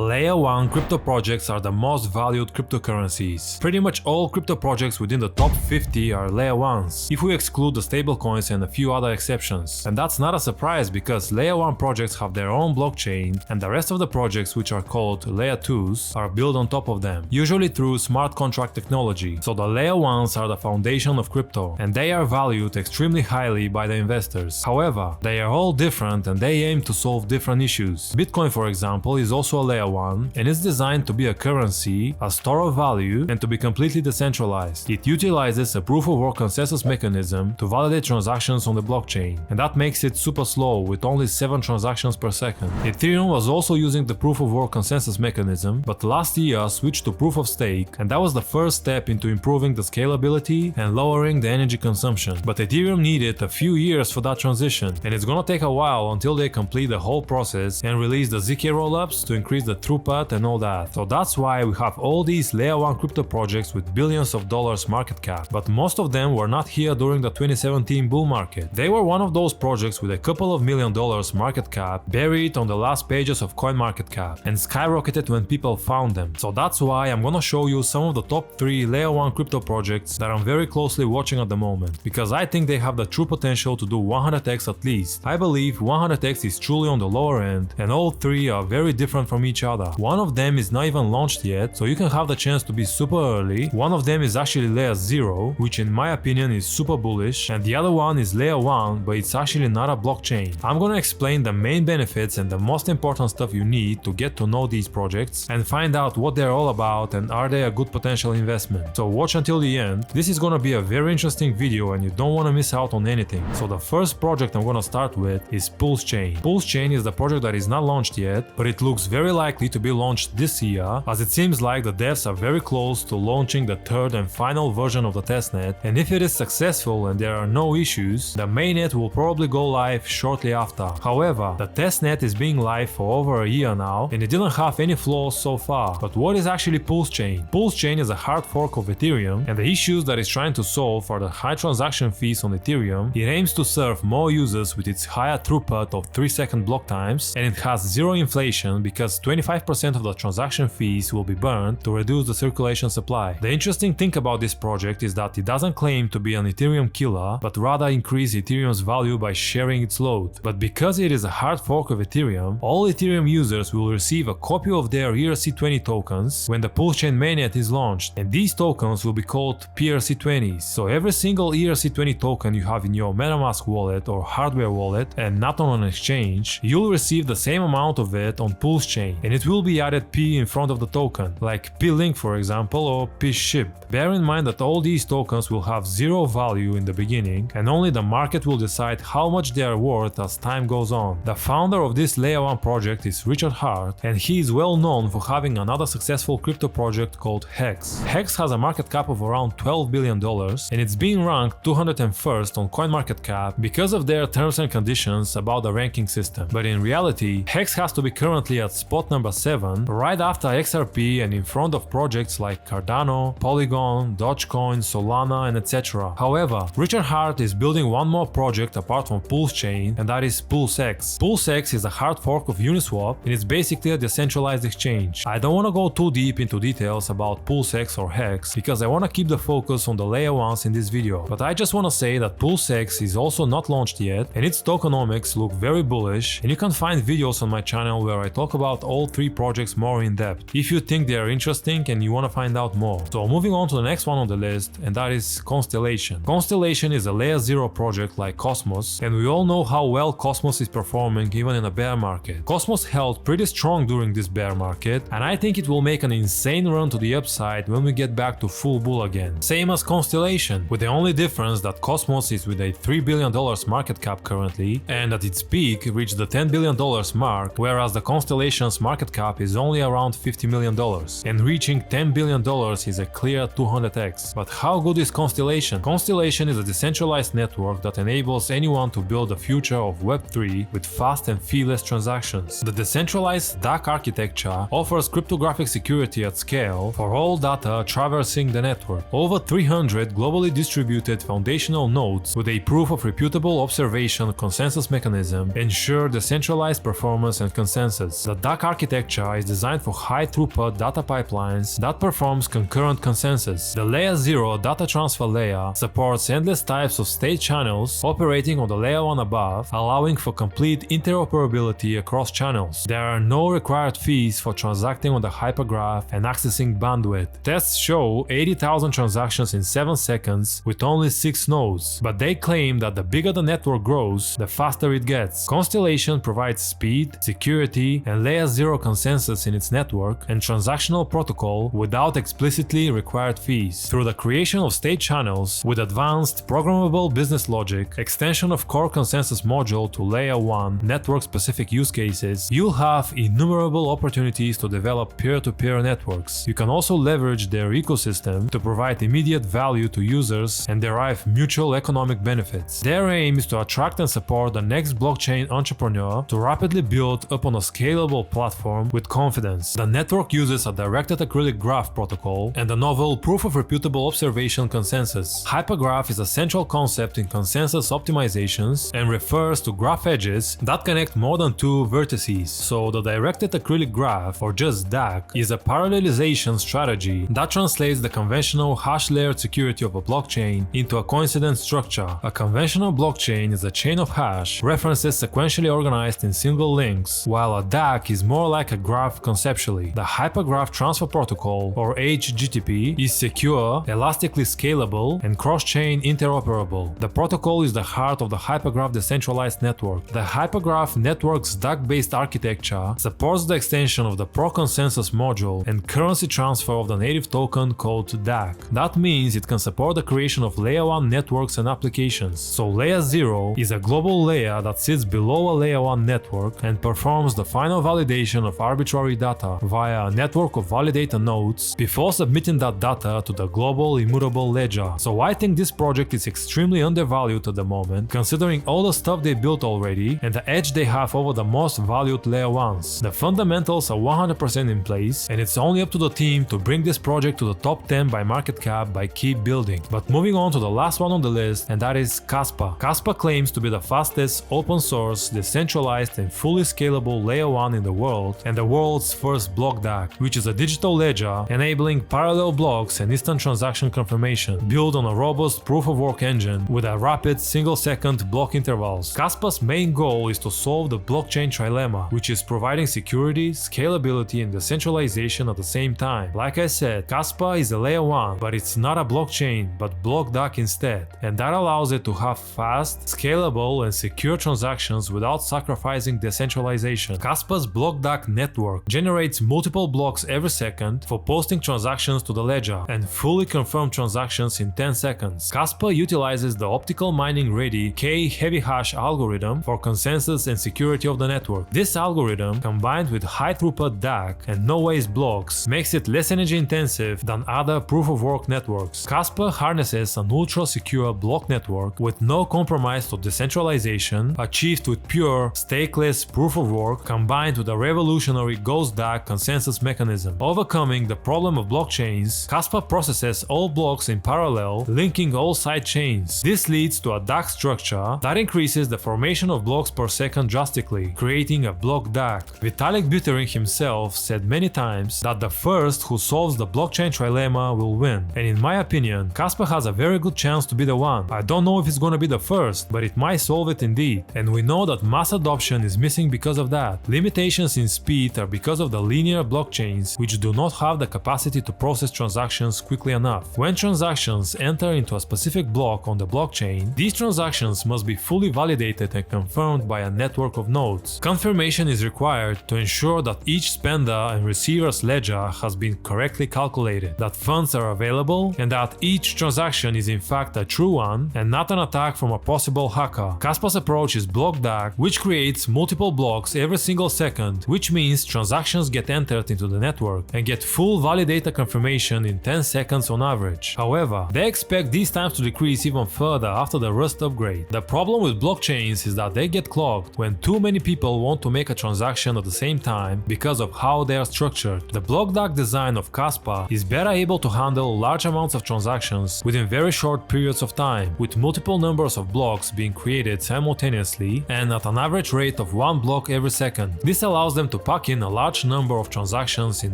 Layer 1 crypto projects are the most valued cryptocurrencies. Pretty much all crypto projects within the top 50 are Layer 1s, if we exclude the stablecoins and a few other exceptions. And that's not a surprise because Layer 1 projects have their own blockchain, and the rest of the projects, which are called Layer 2s, are built on top of them, usually through smart contract technology. So the Layer 1s are the foundation of crypto, and they are valued extremely highly by the investors. However, they are all different and they aim to solve different issues. Bitcoin, for example, is also a Layer 1, and it's designed to be a currency, a store of value, and to be completely decentralized. It utilizes a proof-of-work consensus mechanism to validate transactions on the blockchain, and that makes it super slow with only 7 transactions per second. Ethereum was also using the proof-of-work consensus mechanism, but last year switched to proof-of-stake, and that was the first step into improving the scalability and lowering the energy consumption. But Ethereum needed a few years for that transition, and it's gonna take a while until they complete the whole process and release the ZK rollups to increase the throughput and all that. So that's why we have all these Layer 1 crypto projects with billions of dollars market cap. But most of them were not here during the 2017 bull market. They were one of those projects with a couple of $1 million market cap buried on the last pages of CoinMarketCap and skyrocketed when people found them. So that's why I'm gonna show you some of the top 3 Layer 1 crypto projects that I'm very closely watching at the moment, because I think they have the true potential to do 100x at least. I believe 100x is truly on the lower end, and all 3 are very different from each other. One of them is not even launched yet, so you can have the chance to be super early. One of them is actually Layer 0, which in my opinion is super bullish, and the other one is Layer 1, but it's actually not a blockchain. I'm gonna explain the main benefits and the most important stuff you need to get to know these projects and find out what they're all about and are they a good potential investment. So watch until the end. This is gonna be a very interesting video and you don't wanna miss out on anything. So the first project I'm gonna start with is PulseChain. PulseChain is the project that is not launched yet, but it looks very likely to be launched this year, as it seems like the devs are very close to launching the third and final version of the testnet, and if it is successful and there are no issues, the mainnet will probably go live shortly after. However, the testnet is being live for over a year now, and it didn't have any flaws so far. But what is actually PulseChain? PulseChain is a hard fork of Ethereum, and the issues that it's trying to solve are the high transaction fees on Ethereum. It aims to serve more users with its higher throughput of 3-second block times, and it has zero inflation because 25% of the transaction fees will be burned to reduce the circulation supply. The interesting thing about this project is that it doesn't claim to be an Ethereum killer, but rather increase Ethereum's value by sharing its load. But because it is a hard fork of Ethereum, all Ethereum users will receive a copy of their ERC20 tokens when the PulseChain mainnet is launched, and these tokens will be called PRC20s. So every single ERC20 token you have in your MetaMask wallet or hardware wallet and not on an exchange, you'll receive the same amount of it on PulseChain, and it will be added P in front of the token, like P-Link for example, or P-Ship. Bear in mind that all these tokens will have zero value in the beginning, and only the market will decide how much they are worth as time goes on. The founder of this Layer 1 project is Richard Hart, and he is well known for having another successful crypto project called Hex. Hex has a market cap of around $12 billion, and it's being ranked 201st on CoinMarketCap because of their terms and conditions about the ranking system. But in reality, Hex has to be currently at spot number 7, right after XRP and in front of projects like Cardano, Polygon, Dogecoin, Solana, and etc. However, Richard Hart is building one more project apart from PulseChain, and that is PulseX. PulseX is a hard fork of Uniswap, and it's basically a decentralized exchange. I don't want to go too deep into details about PulseX or Hex because I want to keep the focus on the Layer 1s in this video, but I just want to say that PulseX is also not launched yet, and its tokenomics look very bullish, and you can find videos on my channel where I talk about all 3 projects more in depth if you think they are interesting and you want to find out more. So moving on to the next one on the list, and that is Constellation. Constellation is a Layer 0 project like Cosmos, and we all know how well Cosmos is performing even in a bear market. Cosmos held pretty strong during this bear market, and I think it will make an insane run to the upside when we get back to full bull again. Same as Constellation, with the only difference that Cosmos is with a $3 billion market cap currently, and at its peak reached the $10 billion mark, whereas the Constellation's market cap is only around $50 million, and reaching $10 billion is a clear 200x. But how good is Constellation? Constellation is a decentralized network that enables anyone to build a future of Web3 with fast and feeless transactions. The decentralized DAC architecture offers cryptographic security at scale for all data traversing the network. Over 300 globally distributed foundational nodes with a proof of reputable observation consensus mechanism ensure decentralized performance and consensus. The DAC architecture architecture is designed for high-throughput data pipelines that performs concurrent consensus. The Layer 0 data transfer layer supports endless types of state channels operating on the Layer 1 above, allowing for complete interoperability across channels. There are no required fees for transacting on the hypergraph and accessing bandwidth. Tests show 80,000 transactions in 7 seconds with only 6 nodes, but they claim that the bigger the network grows, the faster it gets. Constellation provides speed, security, and Layer 0 consensus in its network and transactional protocol without explicitly required fees. Through the creation of state channels with advanced programmable business logic, extension of core consensus module to Layer 1 network-specific use cases, you'll have innumerable opportunities to develop peer-to-peer networks. You can also leverage their ecosystem to provide immediate value to users and derive mutual economic benefits. Their aim is to attract and support the next blockchain entrepreneur to rapidly build upon a scalable platform with confidence. The network uses a directed acrylic graph protocol and a novel proof of reputable observation consensus. Hypergraph is a central concept in consensus optimizations and refers to graph edges that connect more than two vertices. So the directed acrylic graph, or just DAC, is a parallelization strategy that translates the conventional hash-layered security of a blockchain into a coincidence structure. A conventional blockchain is a chain of hash references sequentially organized in single links, while a DAC is more like a graph conceptually. The Hypergraph Transfer Protocol, or HGTP, is secure, elastically scalable, and cross-chain interoperable. The protocol is the heart of the Hypergraph decentralized network. The Hypergraph network's DAC-based architecture supports the extension of the pro-consensus module and currency transfer of the native token called DAC. That means it can support the creation of Layer 1 networks and applications. So Layer 0 is a global layer that sits below a Layer 1 network and performs the final validation of arbitrary data via a network of validator nodes before submitting that data to the global immutable ledger. So I think this project is extremely undervalued at the moment, considering all the stuff they built already and the edge they have over the most valued Layer 1s. The fundamentals are 100% in place, and it's only up to the team to bring this project to the top 10 by market cap by keep building. But moving on to the last one on the list, and that is Kaspa. Kaspa claims to be the fastest, open source, decentralized and fully scalable Layer 1 in the world, and the world's first block DAC, which is a digital ledger enabling parallel blocks and instant transaction confirmation, built on a robust proof-of-work engine with a rapid single-second block intervals. Kaspa's main goal is to solve the blockchain trilemma, which is providing security, scalability, and decentralization at the same time. Like I said, Kaspa is a Layer 1, but it's not a blockchain, but block DAC instead, and that allows it to have fast, scalable, and secure transactions without sacrificing decentralization. Kaspa's block DAC network generates multiple blocks every second for posting transactions to the ledger and fully confirmed transactions in 10 seconds. Kaspa utilizes the optical mining ready K-heavy hash algorithm for consensus and security of the network. This algorithm, combined with high throughput DAC and no-waste blocks, makes it less energy intensive than other proof-of-work networks. Kaspa harnesses an ultra-secure block network with no compromise to decentralization, achieved with pure, stakeless proof-of-work combined with a revolutionary Ghost DAC consensus mechanism. Overcoming the problem of blockchains, Kaspa processes all blocks in parallel, linking all side chains. This leads to a DAC structure that increases the formation of blocks per second drastically, creating a block DAC. Vitalik Buterin himself said many times that the first who solves the blockchain trilemma will win, and in my opinion, Kaspa has a very good chance to be the one. I don't know if it's gonna be the first, but it might solve it indeed, and we know that mass adoption is missing because of that. Limitations in speed are because of the linear blockchains, which do not have the capacity to process transactions quickly enough. When transactions enter into a specific block on the blockchain, these transactions must be fully validated and confirmed by a network of nodes. Confirmation is required to ensure that each spender and receiver's ledger has been correctly calculated, that funds are available, and that each transaction is in fact a true one and not an attack from a possible hacker. Kaspa's approach is block DAC, which creates multiple blocks every single second, which means transactions get entered into the network and get full validator confirmation in 10 seconds on average. However, they expect these times to decrease even further after the Rust upgrade. The problem with blockchains is that they get clogged when too many people want to make a transaction at the same time because of how they are structured. The block DAC design of Kaspa is better able to handle large amounts of transactions within very short periods of time, with multiple numbers of blocks being created simultaneously and at an average rate of 1 block every second. This allows them them to pack in a large number of transactions in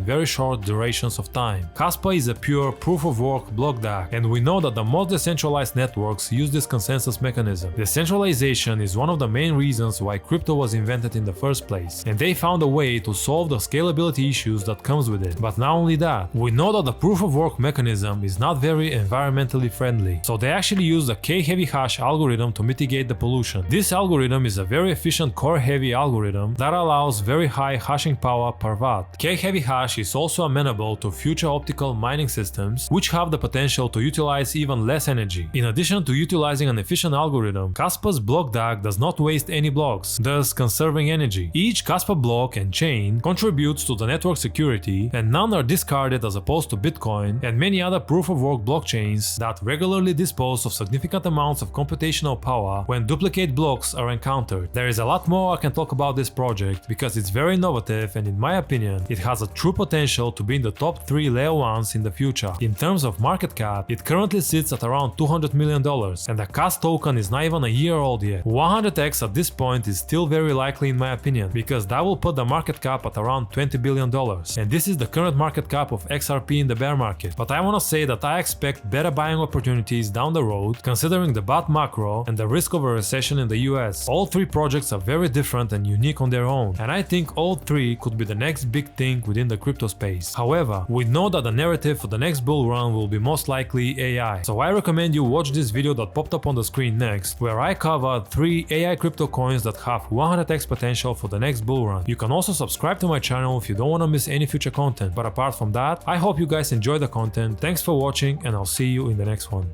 very short durations of time. Kaspa is a pure proof-of-work block DAG, and we know that the most decentralized networks use this consensus mechanism. Decentralization is one of the main reasons why crypto was invented in the first place, and they found a way to solve the scalability issues that comes with it. But not only that, we know that the proof-of-work mechanism is not very environmentally friendly, so they actually use the K-heavy hash algorithm to mitigate the pollution. This algorithm is a very efficient core-heavy algorithm that allows very high hashing power per watt. K-heavy hash is also amenable to future optical mining systems, which have the potential to utilize even less energy. In addition to utilizing an efficient algorithm, Kaspa's block DAG does not waste any blocks, thus conserving energy. Each Kaspa block and chain contributes to the network security, and none are discarded as opposed to Bitcoin and many other proof-of-work blockchains that regularly dispose of significant amounts of computational power when duplicate blocks are encountered. There is a lot more I can talk about this project because it's very innovative, and in my opinion, it has a true potential to be in the top 3 layer 1s in the future. In terms of market cap, it currently sits at around $200 million, and the CAS token is not even a year old yet. 100x at this point is still very likely in my opinion, because that will put the market cap at around $20 billion, and this is the current market cap of XRP in the bear market. But I wanna say that I expect better buying opportunities down the road, considering the bad macro and the risk of a recession in the US. All 3 projects are very different and unique on their own, and I think all 3 could be the next big thing within the crypto space. However, we know that the narrative for the next bull run will be most likely AI, so I recommend you watch this video that popped up on the screen next, where I covered 3 AI crypto coins that have 100x potential for the next bull run. You can also subscribe to my channel if you don't want to miss any future content, but apart from that, I hope you guys enjoy the content. Thanks for watching, and I'll see you in the next one.